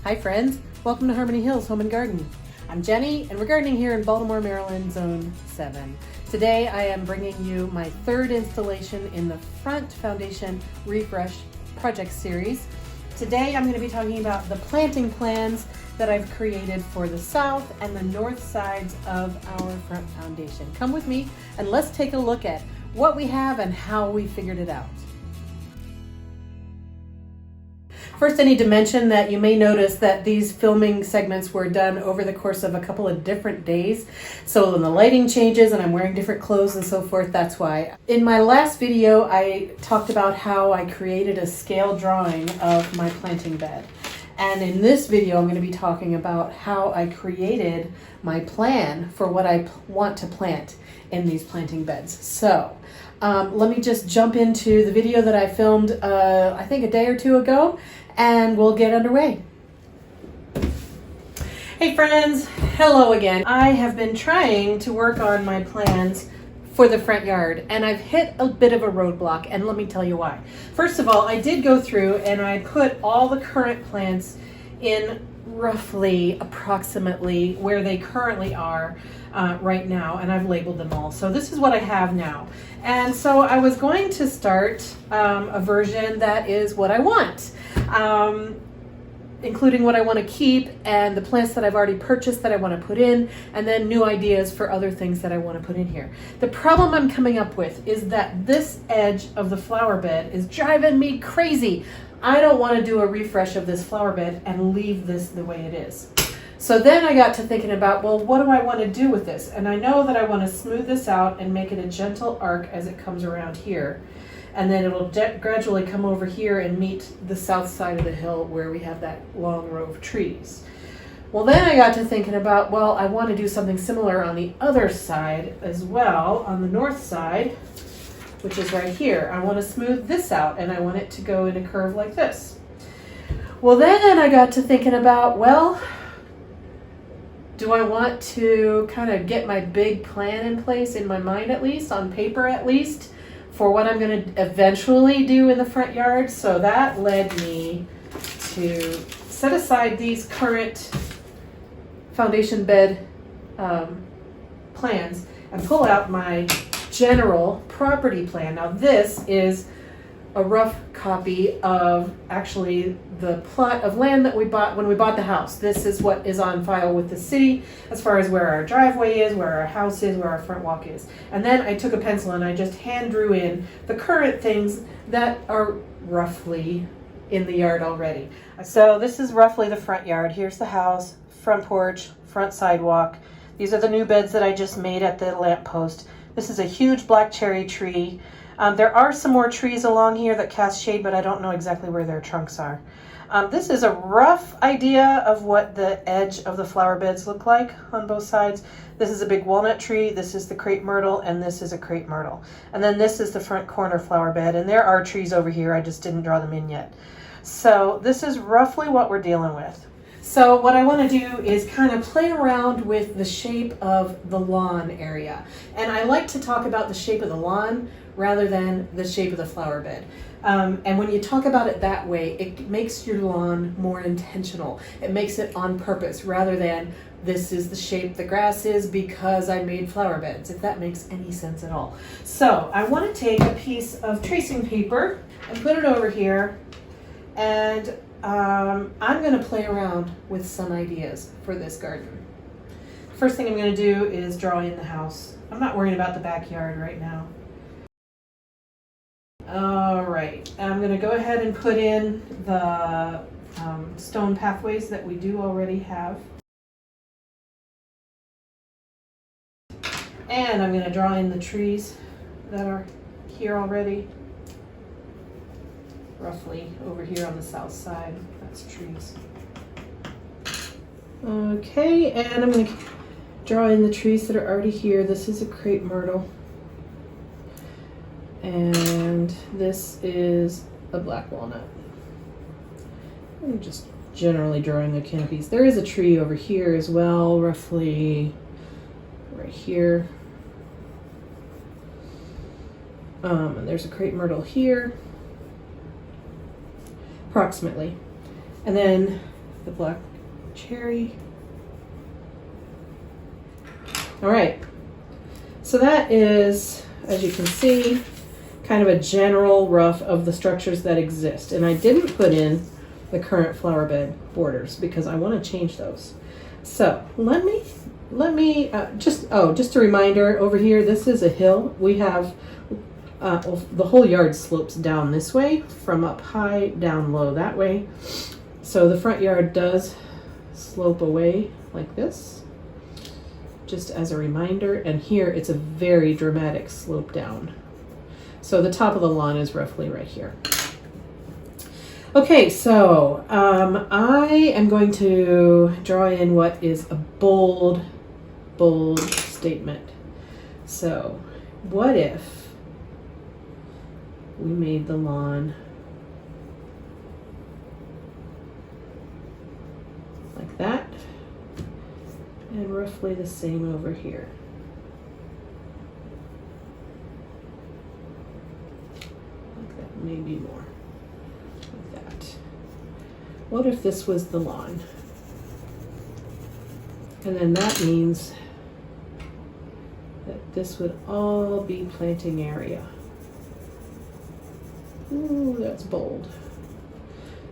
Hi friends, welcome to Harmony Hills Home and Garden. I'm Jenny and we're gardening here in Baltimore, Maryland, Zone 7. Today I am bringing you my third installation in the Front Foundation Refresh Project Series. Today I'm going to be talking about the planting plans that I've created for the south and the north sides of our front foundation. Come with me and let's take a look at what we have and how we figured it out. First, I need to mention that you may notice that these filming segments were done over the course of a couple of different days. So when the lighting changes and I'm wearing different clothes and so forth, that's why. In my last video, I talked about how I created a scale drawing of my planting bed. And in this video, I'm going to be talking about how I created my plan for what I want to plant in these planting beds. So let me just jump into the video that I filmed, I think a day or two ago, and we'll get underway. Hey friends, hello again. I have been trying to work on my plans for the front yard and I've hit a bit of a roadblock, and let me tell you why. First of all, I did go through and I put all the current plants in roughly approximately where they currently are right now, and I've labeled them all. So this is what I have now. And so I was going to start a version that is what I want, including what I want to keep and the plants that I've already purchased that I want to put in, and then new ideas for other things that I want to put in here. The problem I'm coming up with is that this edge of the flower bed is driving me crazy. I don't want to do a refresh of this flower bed and leave this the way it is. So then I got to thinking about, well, what do I want to do with this? And I know that I want to smooth this out and make it a gentle arc as it comes around here. And then it'll gradually come over here and meet the south side of the hill where we have that long row of trees. Well, then I got to thinking about, well, I want to do something similar on the other side as well, on the north side, which is right here. I want to smooth this out and I want it to go in a curve like this. Well, then I got to thinking about, well, do I want to kind of get my big plan in place in my mind, at least on paper at least, for what I'm going to eventually do in the front yard? So that led me to set aside these current foundation bed plans and pull out my general property plan. Now this is a rough copy of actually the plot of land that we bought when we bought the house. This is what is on file with the city as far as where our driveway is, where our house is, where our front walk is. And then I took a pencil and I just hand drew in the current things that are roughly in the yard already. So this is roughly the front yard. Here's the house, front porch, front sidewalk. These are the new beds that I just made at the lamp post. This is a huge black cherry tree. There are some more trees along here that cast shade, but I don't know exactly where their trunks are. This is a rough idea of what the edge of the flower beds look like on both sides. This is a big walnut tree, this is the crepe myrtle, and this is a crepe myrtle. And then this is the front corner flower bed, and there are trees over here, I just didn't draw them in yet. So this is roughly what we're dealing with. So what I want to do is kind of play around with the shape of the lawn area. And I like to talk about the shape of the lawn rather than the shape of the flower bed. And when you talk about it that way, it makes your lawn more intentional. It makes it on purpose rather than this is the shape the grass is because I made flower beds, if that makes any sense at all. So I want to take a piece of tracing paper and put it over here, and I'm going to play around with some ideas for this garden. First thing I'm going to do is draw in the house. I'm not worrying about the backyard right now. All right, I'm going to go ahead and put in the stone pathways that we do already have. And I'm going to draw in the trees that are here already. Roughly over here on the south side, that's trees. Okay, and I'm going to draw in the trees that are already here. This is a crepe myrtle. And this is a black walnut. I'm just generally drawing the canopies. There is a tree over here as well, roughly right here. And there's a crepe myrtle here, approximately. And then the black cherry. All right, so that is, as you can see, kind of a general rough of the structures that exist. And I didn't put in the current flower bed borders because I want to change those. So let me just a reminder over here, this is a hill. We have the whole yard slopes down this way, from up high down low that way. So the front yard does slope away like this, just as a reminder. And here it's a very dramatic slope down. So the top of the lawn is roughly right here. Okay, so I am going to draw in what is a bold statement. So what if we made the lawn like that, and roughly the same over here. Like that, maybe more. Like that. What if this was the lawn? And then that means that this would all be planting area. Ooh, that's bold.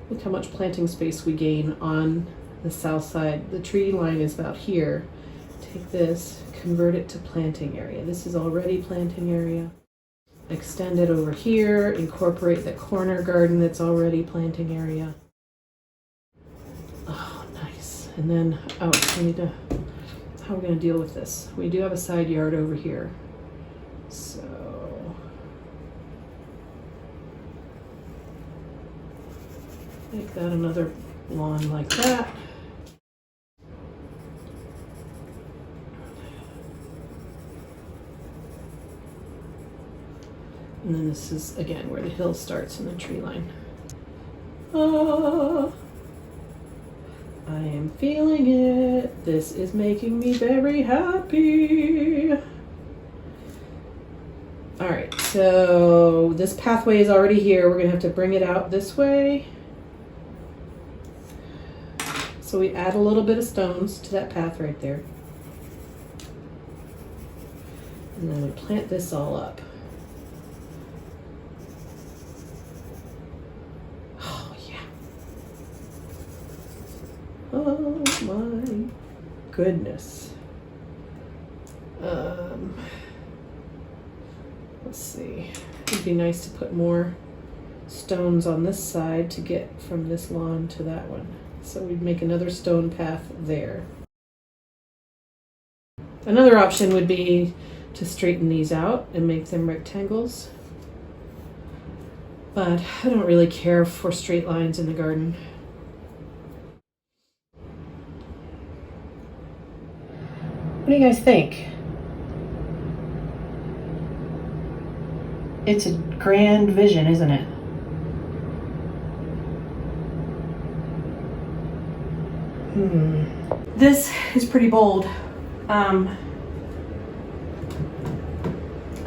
Look how much planting space we gain on the south side. The tree line is about here. Take this, convert it to planting area. This is already planting area. Extend it over here, incorporate the corner garden that's already planting area. Oh, nice. And then, how are we gonna deal with this? We do have a side yard over here. So, make that another lawn like that. And then this is, again, where the hill starts in the tree line. I am feeling it. This is making me very happy. All right, so this pathway is already here. We're gonna have to bring it out this way. So we add a little bit of stones to that path right there. And then we plant this all up. Oh, yeah. Oh my goodness. Let's see. It'd be nice to put more stones on this side to get from this lawn to that one. So we'd make another stone path there. Another option would be to straighten these out and make them rectangles. But I don't really care for straight lines in the garden. What do you guys think? It's a grand vision, isn't it? This is pretty bold. I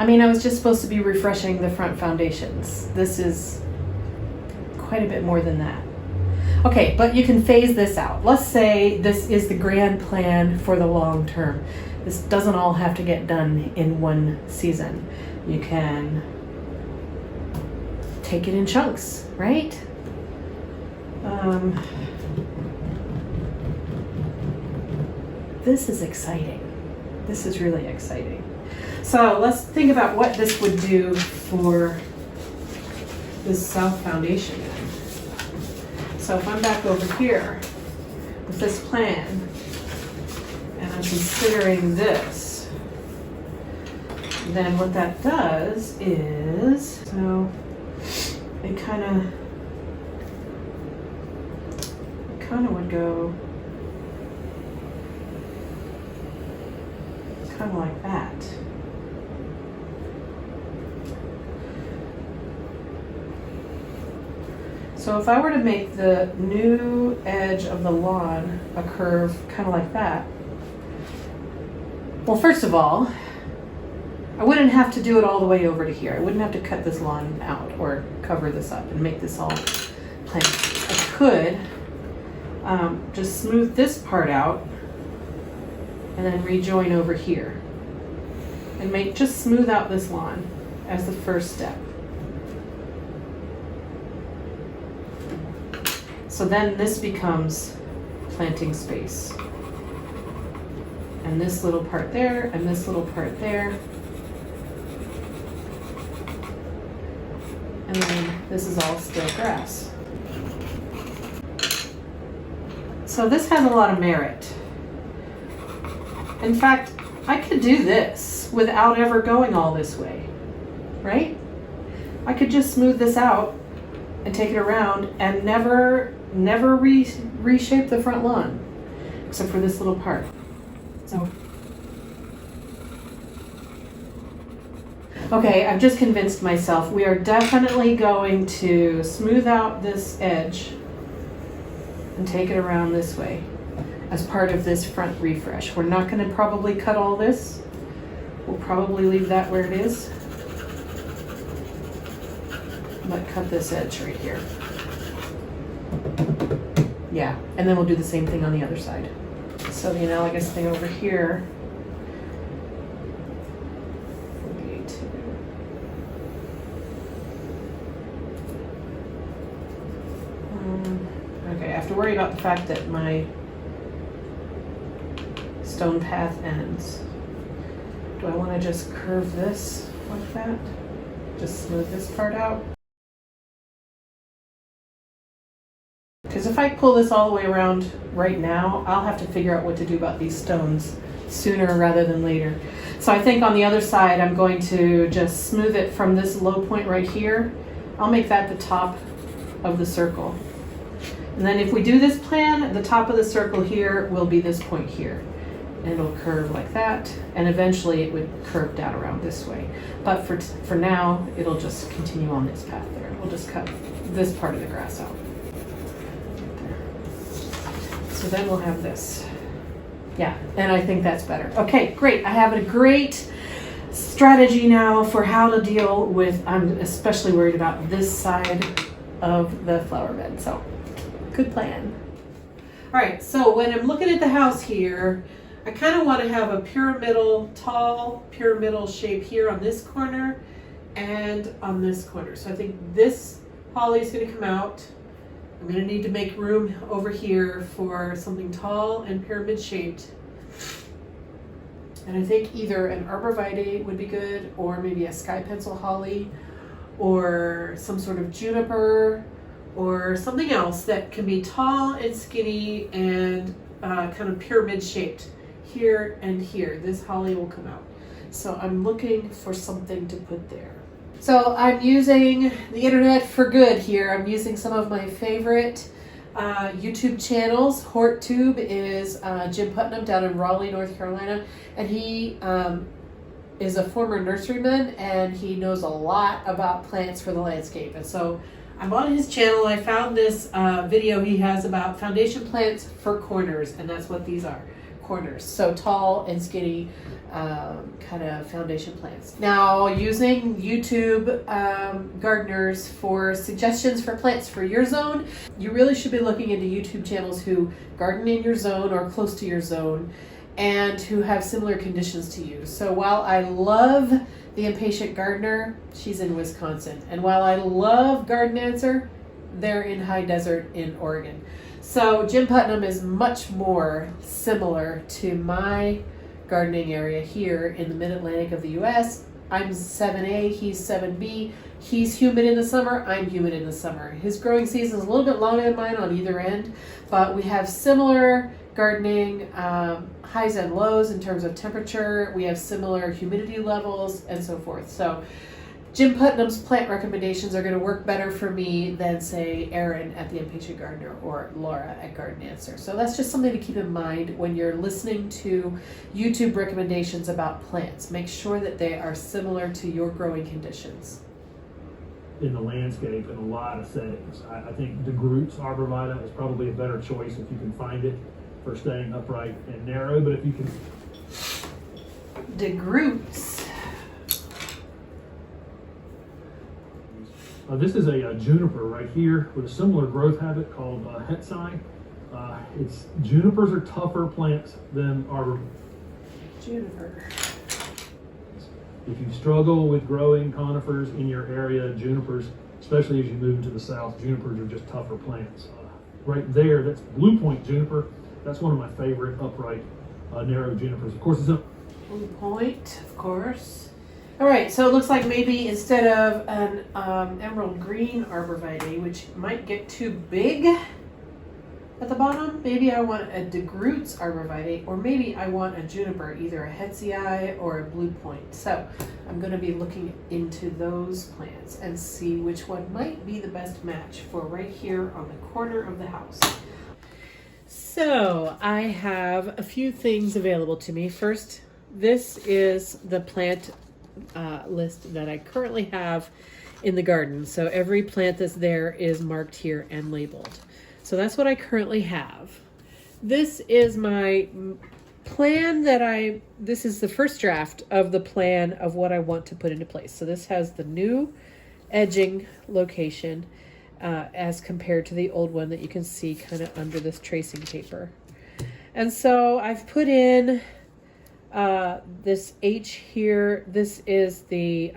mean, I was just supposed to be refreshing the front foundations. This is quite a bit more than that. Okay, but you can phase this out. Let's say this is the grand plan for the long term. This doesn't all have to get done in one season. You can take it in chunks, right? This is exciting. This is really exciting. So let's think about what this would do for this south foundation then. So if I'm back over here with this plan and I'm considering this, then what that does is, so it kind of would go kind of like that. So if I were to make the new edge of the lawn a curve kind of like that, well, first of all, I wouldn't have to do it all the way over to here. I wouldn't have to cut this lawn out or cover this up and make this all planted. I could just smooth this part out and then rejoin over here. And just smooth out this lawn as the first step. So then this becomes planting space. And this little part there, and this little part there. And then this is all still grass. So this has a lot of merit. In fact, I could do this without ever going all this way, right? I could just smooth this out and take it around and never reshape the front lawn, except for this little part. So, okay, I've just convinced myself we are definitely going to smooth out this edge and take it around this way as part of this front refresh. We're not going to probably cut all this. We'll probably leave that where it is, but cut this edge right here. Yeah, and then we'll do the same thing on the other side. So the analogous thing over here would be to okay, I have to worry about the fact that my stone path ends. Do I want to just curve this like that? Just smooth this part out? Because if I pull this all the way around right now, I'll have to figure out what to do about these stones sooner rather than later. So I think on the other side, I'm going to just smooth it from this low point right here. I'll make that the top of the circle. And then if we do this plan, the top of the circle here will be this point here. And it'll curve like that, and eventually it would curve down around this way. But for now, it'll just continue on this path there. We'll just cut this part of the grass out. So then we'll have this. Yeah, and I think that's better. Okay, great. I have a great strategy now for how to deal with, I'm especially worried about this side of the flower bed. So, good plan. All right, so when I'm looking at the house here, I kind of want to have a tall pyramidal shape here on this corner and on this corner. So I think this holly is going to come out. I'm going to need to make room over here for something tall and pyramid shaped. And I think either an arborvitae would be good, or maybe a sky pencil holly, or some sort of juniper, or something else that can be tall and skinny and kind of pyramid shaped. Here and here, this holly will come out. So I'm looking for something to put there. So I'm using the internet for good here. I'm using some of my favorite YouTube channels. HortTube is Jim Putnam down in Raleigh, North Carolina, and he is a former nurseryman, and he knows a lot about plants for the landscape. And so I'm on his channel. I found this video he has about foundation plants for corners, and that's what these are. Corners, so tall and skinny kind of foundation plants. Now, using YouTube gardeners for suggestions for plants for your zone, you really should be looking into YouTube channels who garden in your zone or close to your zone and who have similar conditions to you. So while I love the Impatient Gardener, she's in Wisconsin, and while I love Garden Answer, they're in high desert in Oregon. So Jim Putnam is much more similar to my gardening area here in the mid-Atlantic of the US. I'm 7A, he's 7B. He's humid in the summer, I'm humid in the summer. His growing season is a little bit longer than mine on either end, but we have similar gardening highs and lows in terms of temperature. We have similar humidity levels and so forth. So Jim Putnam's plant recommendations are going to work better for me than, say, Erin at the Impatient Gardener or Laura at Garden Answer. So that's just something to keep in mind when you're listening to YouTube recommendations about plants. Make sure that they are similar to your growing conditions. In the landscape in a lot of settings, I think DeGroote's Arborvitae is probably a better choice if you can find it for staying upright and narrow, but if you can... DeGroote's. This is a juniper right here with a similar growth habit called Hetsai. Junipers are tougher plants than arbor. Juniper. If you struggle with growing conifers in your area, junipers, especially as you move into the south, junipers are just tougher plants. Right there, that's Blue Point juniper. That's one of my favorite upright, narrow junipers. Of course, it's a Blue Point, of course. All right, so it looks like maybe instead of an emerald green arborvitae, which might get too big at the bottom, maybe I want a DeGroots arborvitae, or maybe I want a juniper, either a Hetzii or a Blue Point. So I'm going to be looking into those plants and see which one might be the best match for right here on the corner of the house. So I have a few things available to me. First, this is the plant list that I currently have in the garden. So every plant that's there is marked here and labeled. So that's what I currently have. This is my plan this is the first draft of the plan of what I want to put into place. So this has the new edging location as compared to the old one that you can see kind of under this tracing paper. And so I've put in this H here. This is the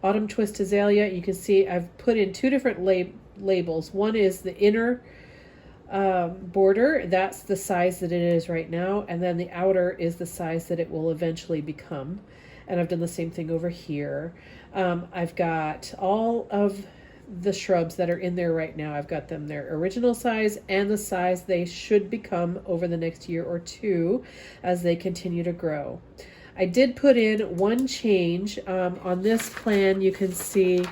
autumn twist azalea. You can see I've put in two different labels. One is the inner border. That's the size that it is right now. And then the outer is the size that it will eventually become. And I've done the same thing over here. I've got all of the shrubs that are in there right now. I've got them their original size and the size they should become over the next year or two as they continue to grow. I did put in one change. On this plan, you can see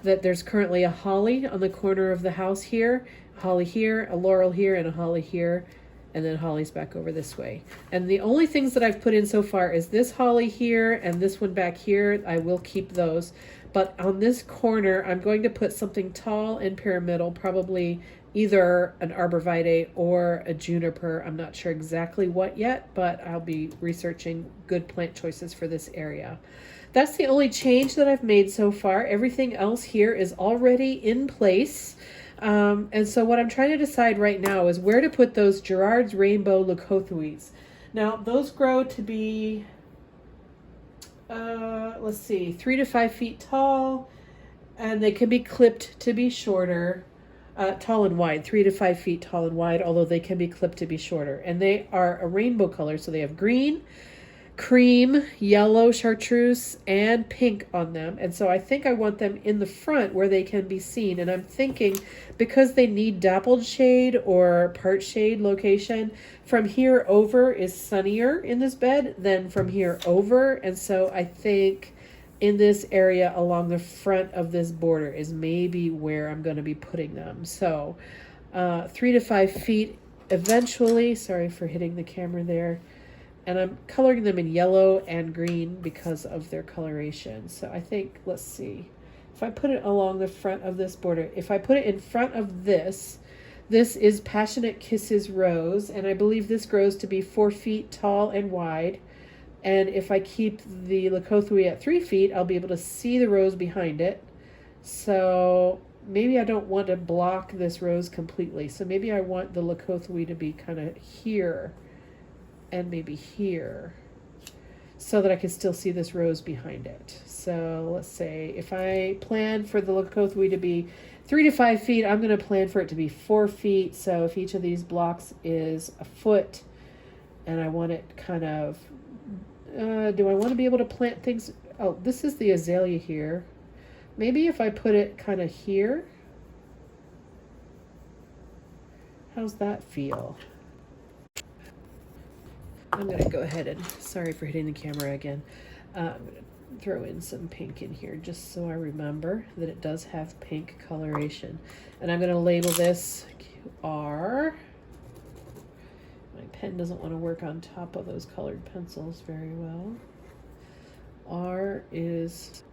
that there's currently a holly on the corner of the house here, a holly here, a laurel here, and a holly here, and then holly's back over this way. And the only things that I've put in so far is this holly here and this one back here. I will keep those. But on this corner, I'm going to put something tall and pyramidal, probably either an arborvitae or a juniper. I'm not sure exactly what yet, but I'll be researching good plant choices for this area. That's the only change that I've made so far. Everything else here is already in place. And so what I'm trying to decide right now is where to put those Gerard's Rainbow Leucothoides. Now, those grow to be, let's see, 3 to 5 feet tall, and they can be clipped to be shorter, tall and wide, 3 to 5 feet tall and wide, although they can be clipped to be shorter. And they are a rainbow color, so they have green, cream, yellow, chartreuse, and pink on them. And so I think I want them in the front where they can be seen. And I'm thinking because they need dappled shade or part shade location, from here over is sunnier in this bed than from here over. And so I think in this area along the front of this border is maybe where I'm going to be putting them. So 3 to 5 feet eventually. Sorry for hitting the camera there. And I'm coloring them in yellow and green because of their coloration. So I think, let's see, if I put it along the front of this border, if I put it in front of this is Passionate Kisses Rose, and I believe this grows to be 4 feet tall and wide. And if I keep the Leucothoe at 3 feet, I'll be able to see the rose behind it. So maybe I don't want to block this rose completely. So maybe I want the Leucothoe to be kind of here and maybe here so that I can still see this rose behind it. So let's say if I plan for the Leucothoe to be 3 to 5 feet, I'm going to plan for it to be 4 feet. So if each of these blocks is a foot and I want it kind of, do I want to be able to plant things? Oh, this is the azalea here. Maybe if I put it kind of here, how's that feel? I'm going to go ahead and, sorry for hitting the camera again, I'm going to throw in some pink in here just so I remember that it does have pink coloration. And I'm going to label this QR. My pen doesn't want to work on top of those colored pencils very well. R is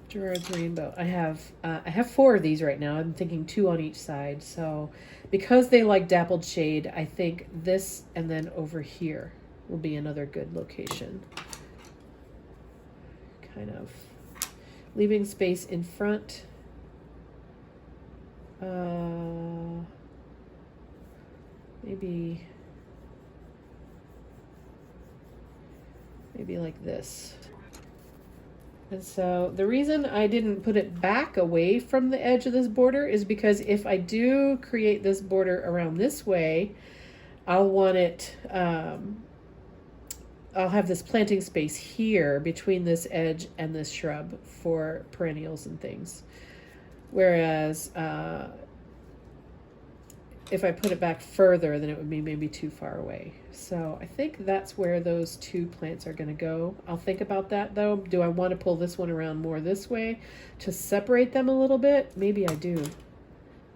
Gerard's Rainbow. I have 4 of these right now. I'm thinking 2 on each side. So because they like dappled shade, I think this and then over here will be another good location. Kind of leaving space in front. maybe like this. And so the reason I didn't put it back away from the edge of this border is because if I do create this border around this way, I'll want it, I'll have this planting space here between this edge and this shrub for perennials and things. Whereas if I put it back further, then it would be maybe too far away. So I think that's where those two plants are going to go. I'll think about that though. Do I want to pull this one around more this way to separate them a little bit? Maybe I do.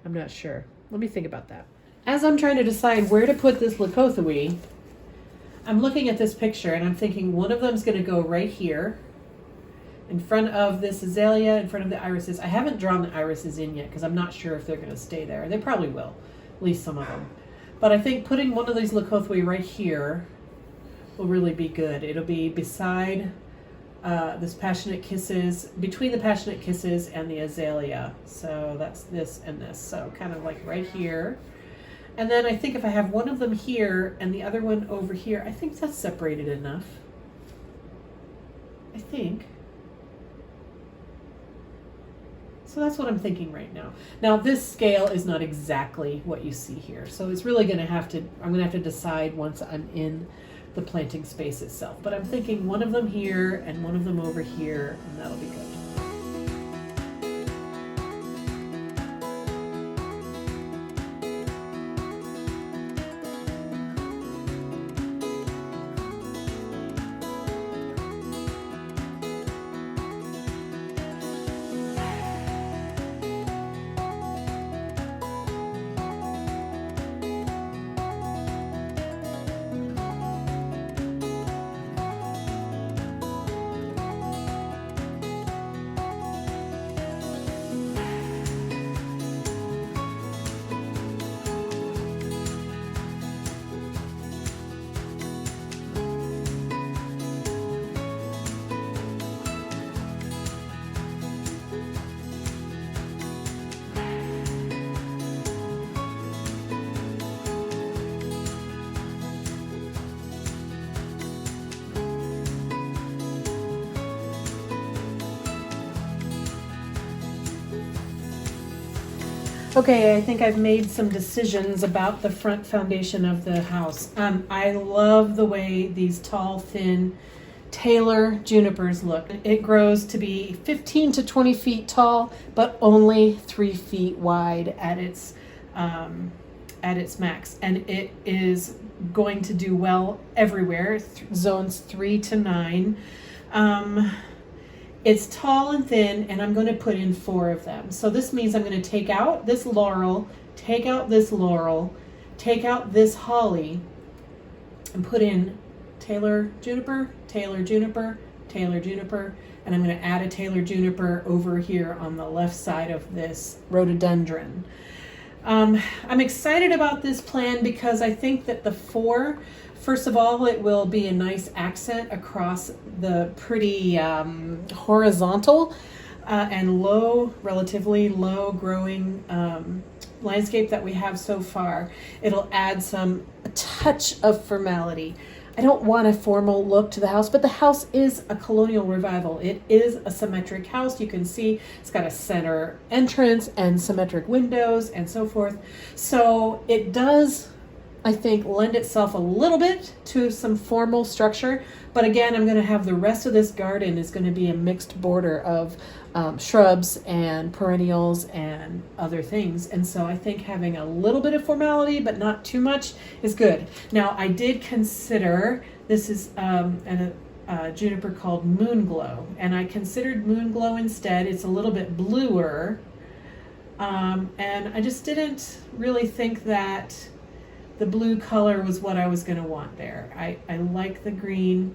I'm not sure. Let me think about that. As I'm trying to decide where to put this Leucothoi, I'm looking at this picture and I'm thinking one of them is going to go right here in front of this azalea, in front of the irises. I haven't drawn the irises in yet because I'm not sure if they're going to stay there. They probably will, at least some of them. But I think putting one of these Leucothoi right here will really be good. It'll be beside this Passionate Kisses, between the Passionate Kisses and the azalea. So that's this and this. So kind of like right here. And then I think if I have one of them here and the other one over here, I think that's separated enough. I think. So that's what I'm thinking right now. Now this scale is not exactly what you see here. So it's really going to have to, I'm going to have to decide once I'm in the planting space itself. But I'm thinking one of them here and one of them over here, and that'll be good. Okay, I think I've made some decisions about the front foundation of the house. I love the way these tall, thin Taylor junipers look. It grows to be 15 to 20 feet tall, but only 3 feet wide at its max. And it is going to do well everywhere, zones 3 to 9. It's tall and thin, and I'm going to put in 4 of them. So this means I'm going to take out this laurel, take out this laurel, take out this holly, and put in Taylor juniper, Taylor juniper, Taylor juniper, and I'm going to add a Taylor juniper over here on the left side of this rhododendron. I'm excited about this plan because I think that the 4, first of all, it will be a nice accent across the pretty horizontal and relatively low growing landscape that we have so far. It'll add a touch of formality. I don't want a formal look to the house, but the house is a colonial revival. It is a symmetric house. You can see it's got a center entrance and symmetric windows and so forth. So it does, I think, lend itself a little bit to some formal structure. But again, I'm going to have the rest of this garden is going to be a mixed border of shrubs and perennials and other things. And so I think having a little bit of formality, but not too much, is good. Now, I did consider, this is a juniper called Moonglow, and I considered Moonglow instead. It's a little bit bluer. And I just didn't really think that the blue color was what I was going to want there. I like the green.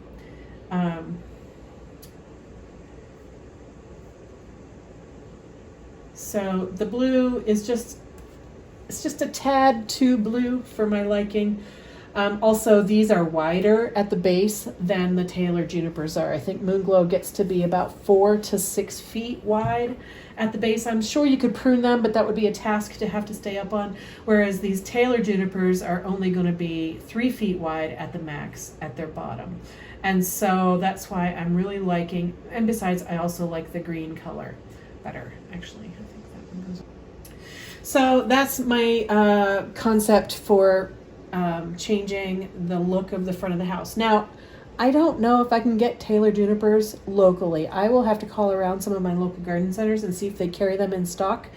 So the blue is it's just a tad too blue for my liking. Also, these are wider at the base than the Taylor junipers are. I think Moonglow gets to be about 4 to 6 feet wide at the base. I'm sure you could prune them, but that would be a task to have to stay up on. Whereas these Taylor junipers are only going to be 3 feet wide at the max at their bottom. And so that's why I'm really liking, and besides, I also like the green color better, actually. I think that one goes. So that's my concept for changing the look of the front of the house. Now, I don't know if I can get Taylor junipers locally. I will have to call around some of my local garden centers and see if they carry them in stock.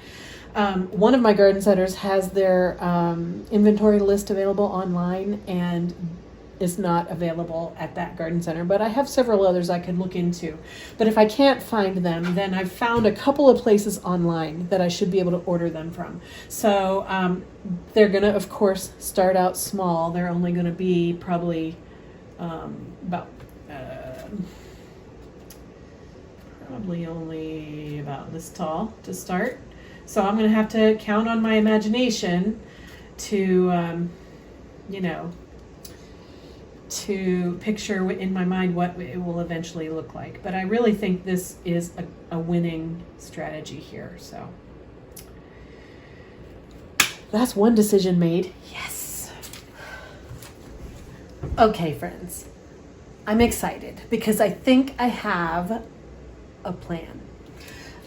One of my garden centers has their inventory list available online and is not available at that garden center, but I have several others I could look into. But if I can't find them, then I've found a couple of places online that I should be able to order them from. So they're going to, of course, start out small. They're only going to be probably only about this tall to start. So I'm going to have to count on my imagination to, to picture in my mind what it will eventually look like. But I really think this is a winning strategy here. So that's one decision made. Yes. Okay, friends. I'm excited because I think I have a plan.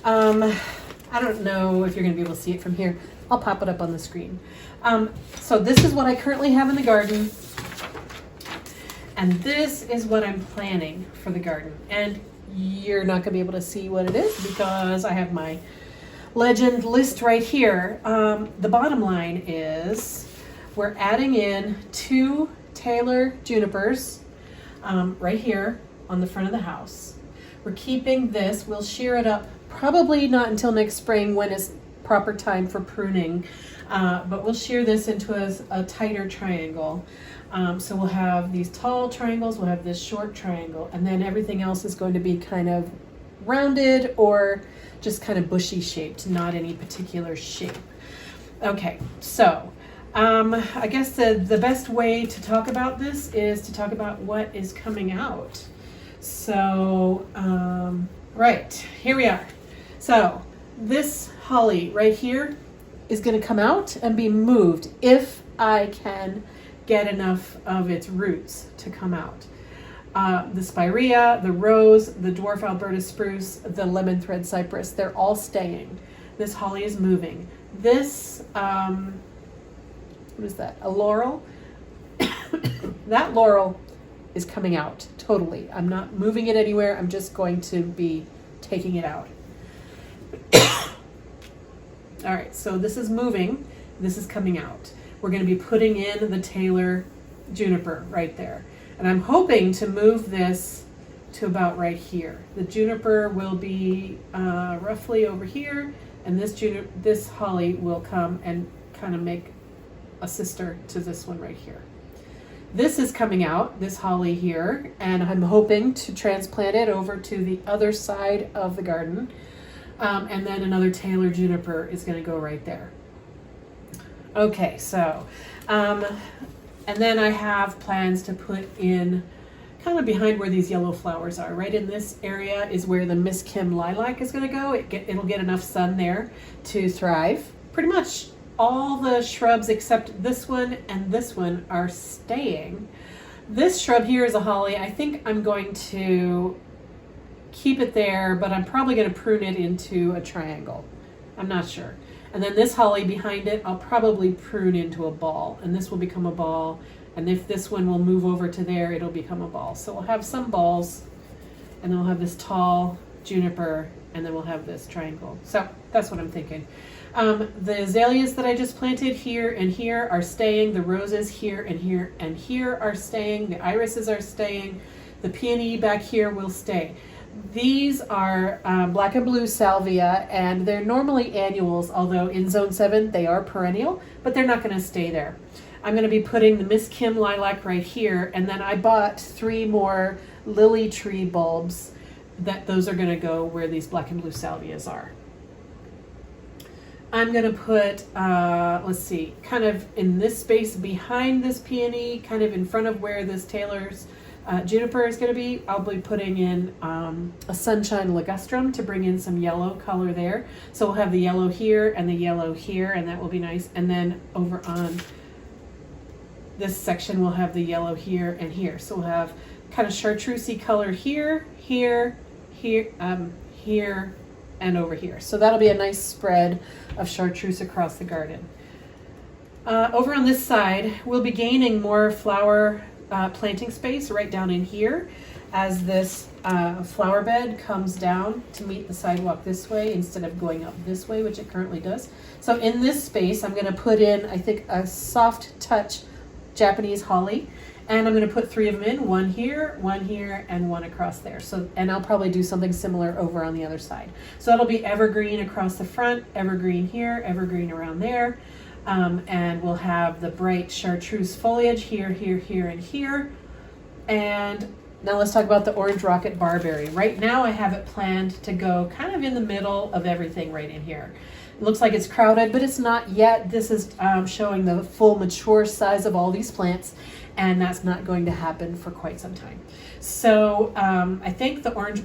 I don't know if you're going to be able to see it from here. I'll pop it up on the screen. So this is what I currently have in the garden. And this is what I'm planning for the garden. And you're not going to be able to see what it is because I have my legend list right here. The bottom line is we're adding in 2 Taylor junipers right here on the front of the house. We're keeping this. We'll shear it up probably not until next spring when it's proper time for pruning. But we'll shear this into a tighter triangle. So we'll have these tall triangles, we'll have this short triangle, and then everything else is going to be kind of rounded or just kind of bushy shaped, not any particular shape. Okay, so I guess the best way to talk about this is to talk about what is coming out. So, right, here we are. So this holly right here is going to come out and be moved if I can get enough of its roots to come out. The spirea, the rose, the dwarf Alberta spruce, the lemon thread cypress, they're all staying. This holly is moving. This, what is that, a laurel? That laurel is coming out totally. I'm not moving it anywhere. I'm just going to be taking it out. All right, so this is moving. This is coming out. We're going to be putting in the Taylor juniper right there. And I'm hoping to move this to about right here. The juniper will be roughly over here, and this holly will come and kind of make a sister to this one right here. This is coming out, this holly here, and I'm hoping to transplant it over to the other side of the garden. And then another Taylor juniper is going to go right there. Okay, so, and then I have plans to put in kind of behind where these yellow flowers are. Right in this area is where the Miss Kim lilac is going to go. It'll get enough sun there to thrive. Pretty much all the shrubs except this one and this one are staying. This shrub here is a holly. I think I'm going to keep it there, but I'm probably going to prune it into a triangle. I'm not sure. And then this holly behind it, I'll probably prune into a ball, and this will become a ball. And if this one will move over to there, it'll become a ball. So we'll have some balls, and then we'll have this tall juniper, and then we'll have this triangle. So that's what I'm thinking. The azaleas that I just planted here and here are staying. The roses here and here and here are staying. The irises are staying. The peony back here will stay. These are black and blue salvia, and they're normally annuals, although in Zone 7 they are perennial, but they're not going to stay there. I'm going to be putting the Miss Kim lilac right here, and then I bought 3 more lily tree bulbs those are going to go where these black and blue salvias are. I'm gonna put, let's see, kind of in this space behind this peony, kind of in front of where this Taylor's juniper is gonna be, I'll be putting in a sunshine ligustrum to bring in some yellow color there. So we'll have the yellow here and the yellow here, and that will be nice. And then over on this section, we'll have the yellow here and here. So we'll have kind of chartreusey color here, here, here, here, and over here. So that'll be a nice spread of chartreuse across the garden. Over on this side, we'll be gaining more flower planting space right down in here as this flower bed comes down to meet the sidewalk this way instead of going up this way, which it currently does. So in this space, I'm going to put in, I think, a soft touch Japanese holly, and I'm going to put 3 of them in, one here, and one across there. So, and I'll probably do something similar over on the other side. So that'll be evergreen across the front, evergreen here, evergreen around there. And we'll have the bright chartreuse foliage here, here, here, and here. And now let's talk about the orange rocket barberry. Right now I have it planned to go kind of in the middle of everything right in here. It looks like it's crowded, but it's not yet. This is showing the full mature size of all these plants, and that's not going to happen for quite some time. So I think the orange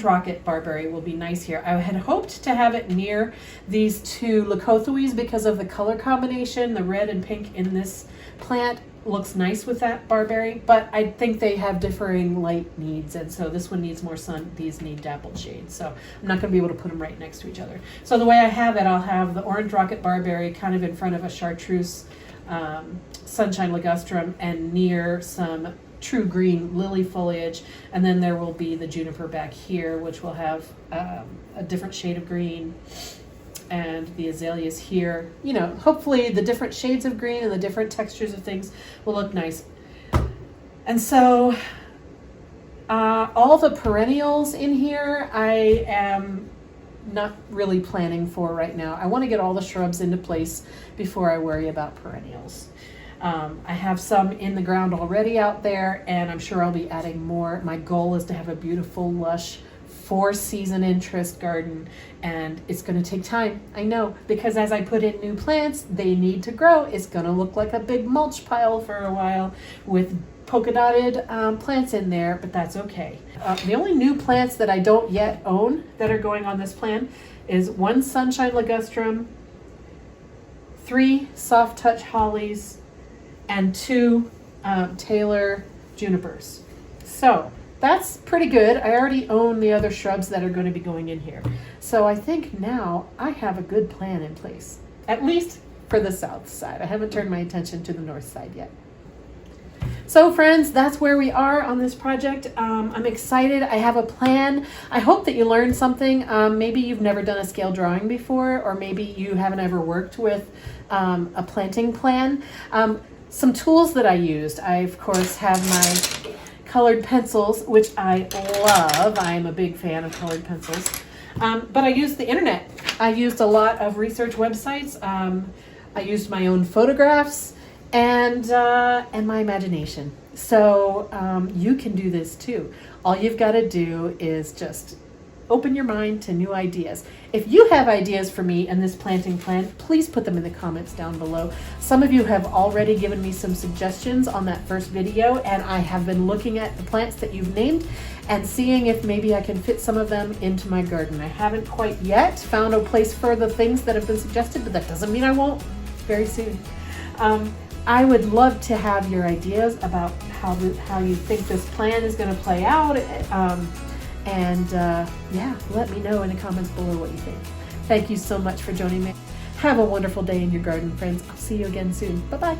rocket barberry will be nice here. I had hoped to have it near these 2 leucothoes because of the color combination. The red and pink in this plant looks nice with that barberry, but I think they have differing light needs, and so this one needs more sun, these need dappled shade. So I'm not going to be able to put them right next to each other. So the way I have it, I'll have the orange rocket barberry kind of in front of a chartreuse sunshine ligustrum and near some true green lily foliage, and then there will be the juniper back here, which will have a different shade of green, and the azaleas here. You know, hopefully the different shades of green and the different textures of things will look nice. And so all the perennials in here I am not really planning for right now. I want to get all the shrubs into place before I worry about perennials. I have some in the ground already out there, and I'm sure I'll be adding more. My goal is to have a beautiful, lush, 4-season interest garden, and it's going to take time. I know, because as I put in new plants, they need to grow. It's going to look like a big mulch pile for a while with polka dotted plants in there, but that's okay. The only new plants that I don't yet own that are going on this plan is 1 sunshine ligustrum, 3 soft touch hollies, and 2 Taylor junipers. So that's pretty good. I already own the other shrubs that are going to be going in here. So I think now I have a good plan in place, at least for the south side. I haven't turned my attention to the north side yet. So friends, that's where we are on this project. I'm excited. I have a plan. I hope that you learned something. Maybe you've never done a scale drawing before, or maybe you haven't ever worked with a planting plan. Some tools that I used. I, of course, have my colored pencils, which I love. I am a big fan of colored pencils. But I used the internet. I used a lot of research websites. I used my own photographs and my imagination. So you can do this too. All you've got to do is just open your mind to new ideas. If you have ideas for me in this planting plan, please put them in the comments down below. Some of you have already given me some suggestions on that first video, and I have been looking at the plants that you've named and seeing if maybe I can fit some of them into my garden. I haven't quite yet found a place for the things that have been suggested, but that doesn't mean I won't very soon. I would love to have your ideas about how you think this plan is going to play out. Yeah, let me know in the comments below what you think. Thank you so much for joining me. Have a wonderful day in your garden, friends. I'll see you again soon. Bye-bye.